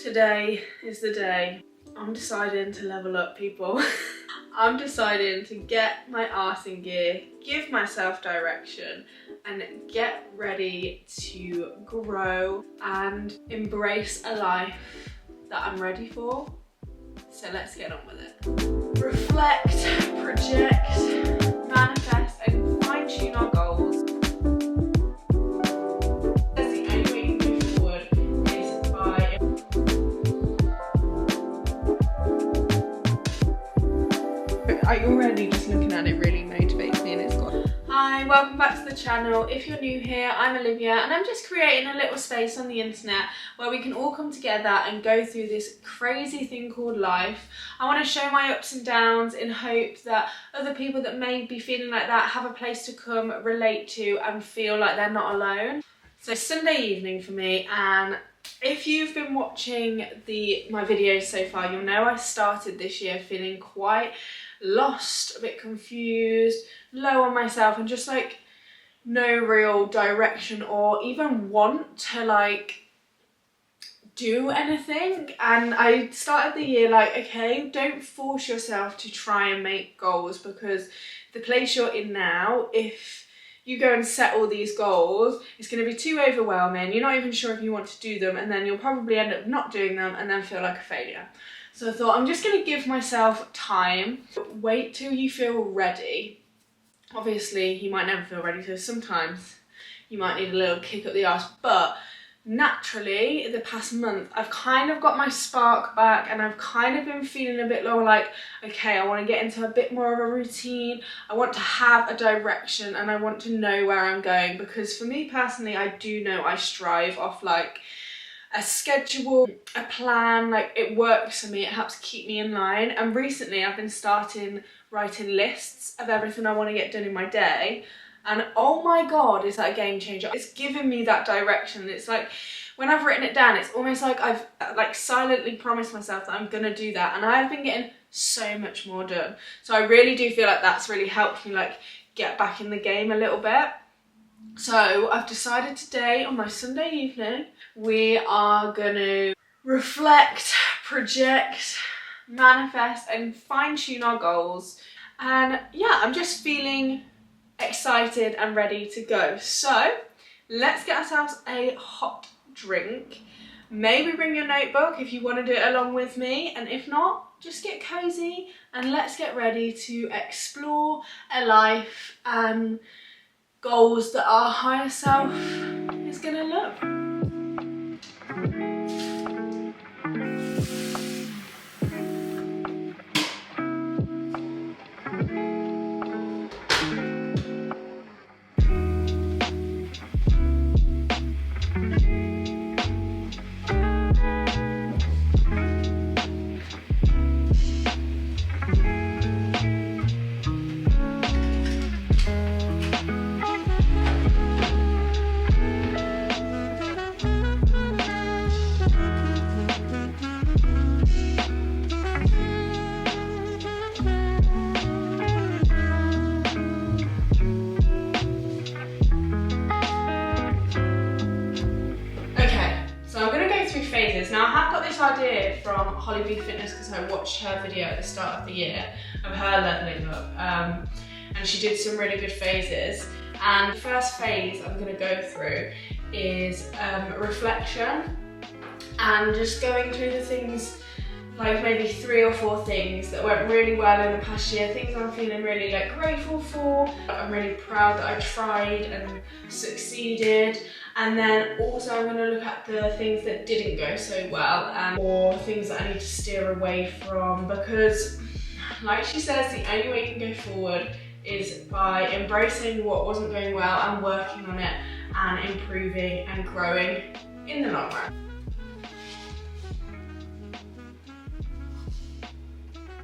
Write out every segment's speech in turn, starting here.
Today is the day. I'm deciding to level up, people. I'm deciding to get my arse in gear, give myself direction, and get ready to grow and embrace a life that I'm ready for. So let's get on with it. Reflect, project, manifest, and fine-tune our goals. Already just looking at it really motivates me, and it's gone. Hi, welcome back to the channel. If you're new here, I'm Olivia, and I'm just creating a little space on the internet where we can all come together and go through this crazy thing called life. I want to show my ups and downs in hope that other people that may be feeling like that have a place to come, relate to, and feel like they're not alone. So Sunday evening for me, and if you've been watching my videos so far, you'll know I started this year feeling quite lost, a bit confused, low on myself, and just like no real direction or even want to like do anything. And I started the year like, okay, don't force yourself to try and make goals, because the place you're in now, if you go and set all these goals, it's going to be too overwhelming. You're not even sure if you want to do them, and then you'll probably end up not doing them and then feel like a failure. So I thought, I'm just going to give myself time. Wait till you feel ready. Obviously, you might never feel ready, so sometimes you might need a little kick up the arse. But naturally, the past month, I've kind of got my spark back, and I've kind of been feeling a bit lower, like, okay, I want to get into a bit more of a routine. I want to have a direction, and I want to know where I'm going. Because for me personally, I do know I strive off like a schedule, a plan. Like, it works for me, it helps keep me in line. And recently I've been writing lists of everything I want to get done in my day, and oh my god, is that a game changer. It's given me that direction. It's like when I've written it down, it's almost like I've like silently promised myself that I'm gonna do that, and I've been getting so much more done. So I really do feel like that's really helped me like get back in the game a little bit. So I've decided today, on my Sunday evening, we are gonna reflect, project, manifest, and fine-tune our goals. And yeah, I'm just feeling excited and ready to go. So let's get ourselves a hot drink. Maybe bring your notebook if you want to do it along with me, and if not, just get cozy and let's get ready to explore a life and goals that our higher self is gonna love. Now I have got this idea from Holly Big Fitness because I watched her video at the start of the year of her leveling up, and she did some really good phases. And the first phase I'm going to go through is reflection, and just going through the things, like maybe 3 or 4 things that went really well in the past year, things I'm feeling really like grateful for. I'm really proud that I tried and succeeded. And then also I'm going to look at the things that didn't go so well, or things that I need to steer away from, because like she says, the only way you can go forward is by embracing what wasn't going well and working on it and improving and growing in the long run.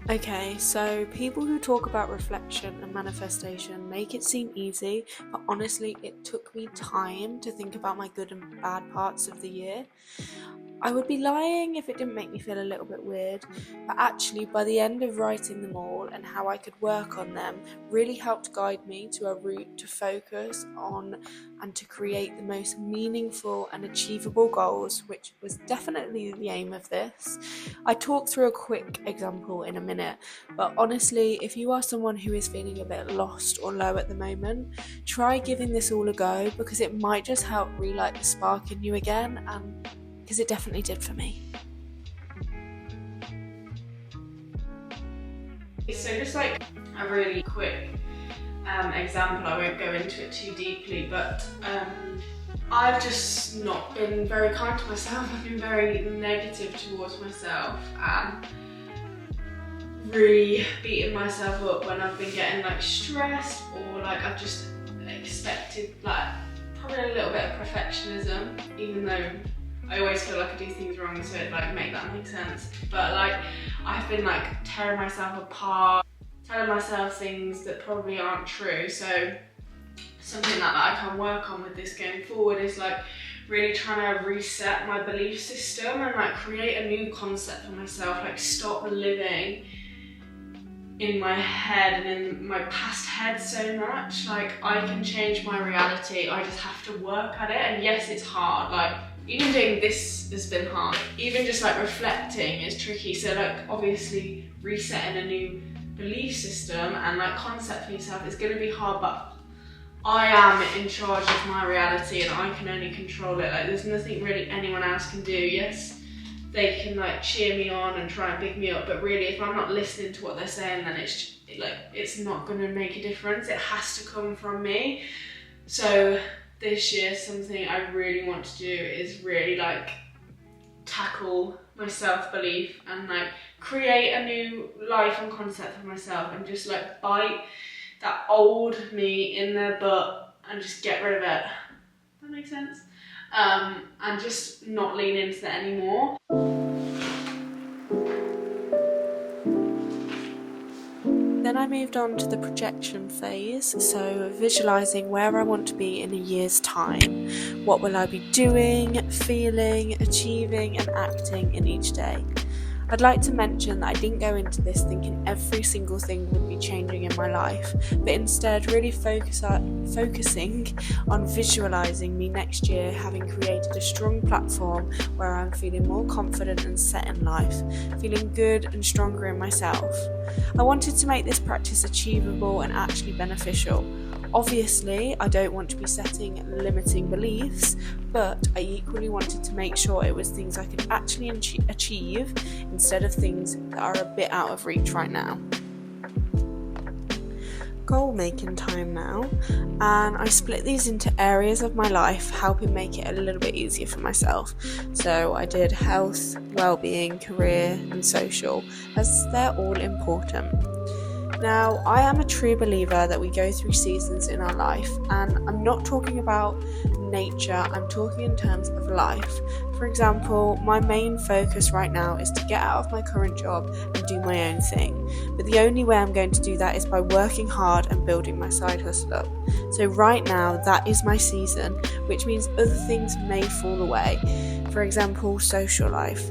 Okay, so people who talk about reflection and manifestation make it seem easy, but honestly it took me time to think about my good and bad parts of the year. I would be lying if it didn't make me feel a little bit weird, but actually by the end of writing them all and how I could work on them really helped guide me to a route to focus on and to create the most meaningful and achievable goals, which was definitely the aim of this. I talk through a quick example in a minute, but honestly, if you are someone who is feeling a bit lost or low at the moment, try giving this all a go, because it might just help relight the spark in you again, and because it definitely did for me. So just like a really quick example, I won't go into it too deeply, but I've just not been very kind to myself. I've been very negative towards myself and really beating myself up when I've been getting like stressed, or like I've just expected like probably a little bit of perfectionism, even though I always feel like I do things wrong, so it like make that make sense. But like I've been like tearing myself apart, telling myself things that probably aren't true. So something that I can work on with this going forward is like really trying to reset my belief system and like create a new concept for myself, like stop living in my head and in my past head so much. Like I can change my reality, I just have to work at it. And yes, it's hard, like even doing this has been hard. Even just like reflecting is tricky. So like obviously resetting a new belief system and like concept for yourself is going to be hard, but I am in charge of my reality and I can only control it. Like there's nothing really anyone else can do. Yes, they can like cheer me on and try and pick me up, but really if I'm not listening to what they're saying, then it's not going to make a difference. It has to come from me. So this year, something I really want to do is really like tackle my self-belief and like create a new life and concept for myself, and just like bite that old me in their butt and just get rid of it. That makes sense? And just not lean into that anymore. Then I moved on to the projection phase, so visualising where I want to be in a year's time. What will I be doing, feeling, achieving and acting in each day? I'd like to mention that I didn't go into this thinking every single thing would be changing in my life, but instead really focusing on visualising me next year having created a strong platform where I'm feeling more confident and set in life, feeling good and stronger in myself. I wanted to make this practice achievable and actually beneficial. Obviously, I don't want to be setting limiting beliefs, but I equally wanted to make sure it was things I could actually achieve instead of things that are a bit out of reach right now. Goal making time now, and I split these into areas of my life, helping make it a little bit easier for myself. So I did health, well-being, career and social, as they're all important. Now, I am a true believer that we go through seasons in our life, and I'm not talking about nature, I'm talking in terms of life. For example, my main focus right now is to get out of my current job and do my own thing, but the only way I'm going to do that is by working hard and building my side hustle up. So right now, that is my season, which means other things may fall away. For example, social life.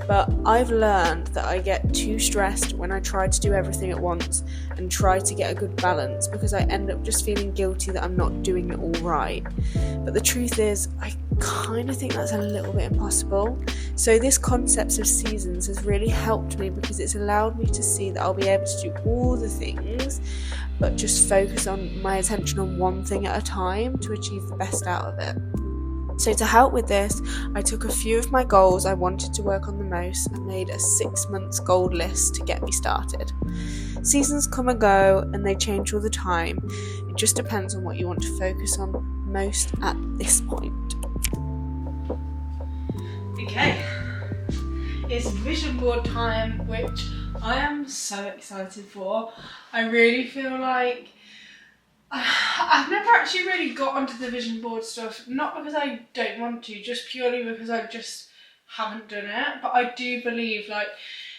But I've learned that I get too stressed when I try to do everything at once and try to get a good balance, because I end up just feeling guilty that I'm not doing it all right. But the truth is, I kind of think that's a little bit impossible. So this concept of seasons has really helped me, because it's allowed me to see that I'll be able to do all the things, but just focus on my attention on one thing at a time to achieve the best out of it. So to help with this, I took a few of my goals I wanted to work on the most and made a 6 months goal list to get me started. Seasons come and go and they change all the time. It just depends on what you want to focus on most at this point. Okay, it's vision board time, which I am so excited for. I really feel like I've never actually really got onto the vision board stuff, not because I don't want to, just purely because I just haven't done it. But I do believe like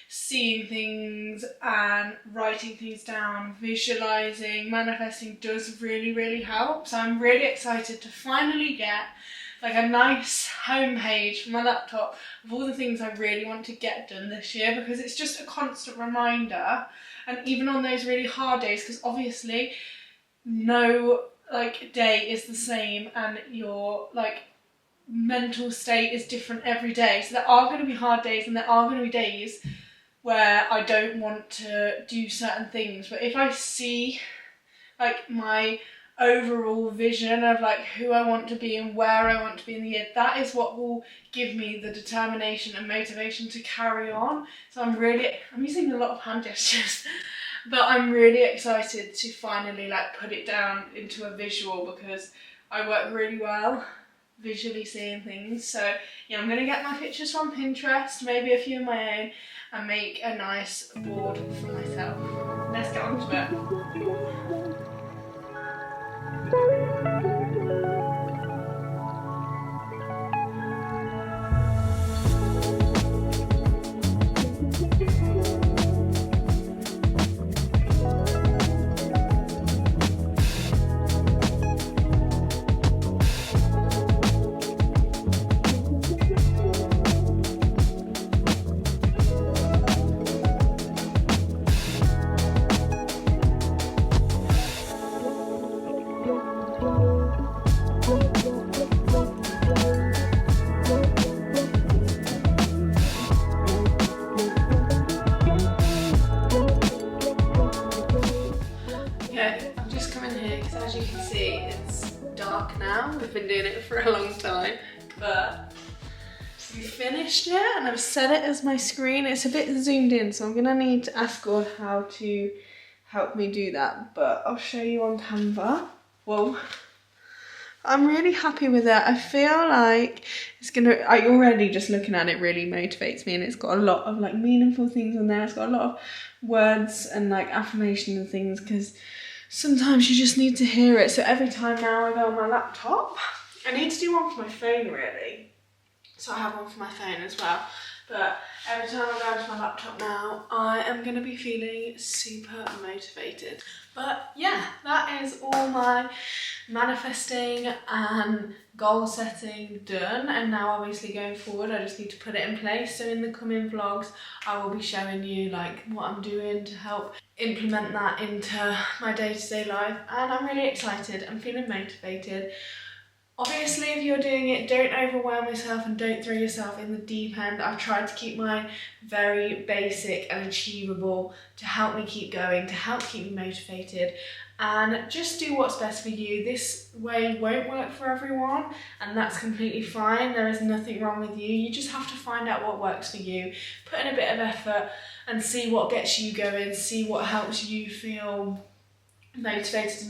seeing things and writing things down, visualising, manifesting does really, really help. So I'm really excited to finally get like a nice homepage for my laptop of all the things I really want to get done this year, because it's just a constant reminder. And even on those really hard days, because obviously no like day is the same and your like mental state is different every day. So there are going to be hard days and there are going to be days where I don't want to do certain things. But if I see like my overall vision of like who I want to be and where I want to be in the year, that is what will give me the determination and motivation to carry on. So I'm using a lot of hand gestures, but I'm really excited to finally like put it down into a visual, because I work really well visually seeing things. So yeah, I'm gonna get my pictures from Pinterest, maybe a few of my own, and make a nice board for myself. Let's get on to it. As you can see, it's dark now. We've been doing it for a long time, but we finished it and I've set it as my screen. It's a bit zoomed in, so I'm gonna need to ask God how to help me do that, but I'll show you on Canva. Whoa. I'm really happy with it. I feel like it's already just looking at it really motivates me, and it's got a lot of like meaningful things on there. It's got a lot of words and like affirmation and things, because sometimes you just need to hear it. So every time now I go on my laptop, I need to do one for my phone really. So I have one for my phone as well. But every time I go onto my laptop now, I am going to be feeling super motivated. But yeah, that is all my manifesting and goal setting done. And now obviously going forward, I just need to put it in place. So in the coming vlogs, I will be showing you like what I'm doing to help implement that into my day-to-day life. And I'm really excited. I'm feeling motivated. Obviously, if you're doing it, don't overwhelm yourself and don't throw yourself in the deep end. I've tried to keep mine very basic and achievable to help me keep going, to help keep me motivated, and just do what's best for you. This way won't work for everyone, and that's completely fine. There is nothing wrong with you. You just have to find out what works for you, put in a bit of effort and see what gets you going, see what helps you feel motivated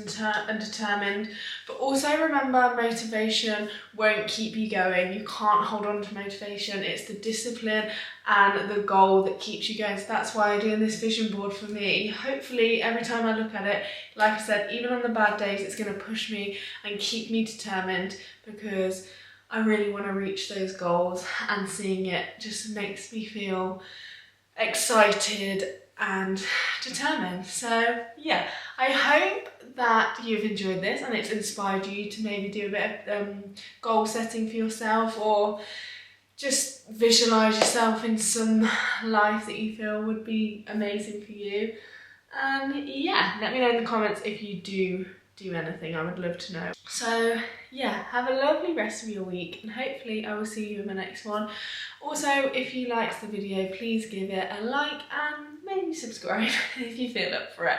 and determined. But also remember, motivation won't keep you going. You can't hold on to motivation. It's the discipline and the goal that keeps you going. So that's why I'm doing this vision board for me. Hopefully every time I look at it, like I said, even on the bad days, it's going to push me and keep me determined, because I really want to reach those goals, and seeing it just makes me feel excited and determined. So yeah, I hope that you've enjoyed this and it's inspired you to maybe do a bit of goal setting for yourself, or just visualise yourself in some life that you feel would be amazing for you. And yeah, let me know in the comments if you do anything. I would love to know. So yeah, have a lovely rest of your week, and hopefully I will see you in my next one. Also, if you liked the video, please give it a like and maybe subscribe if you feel up for it.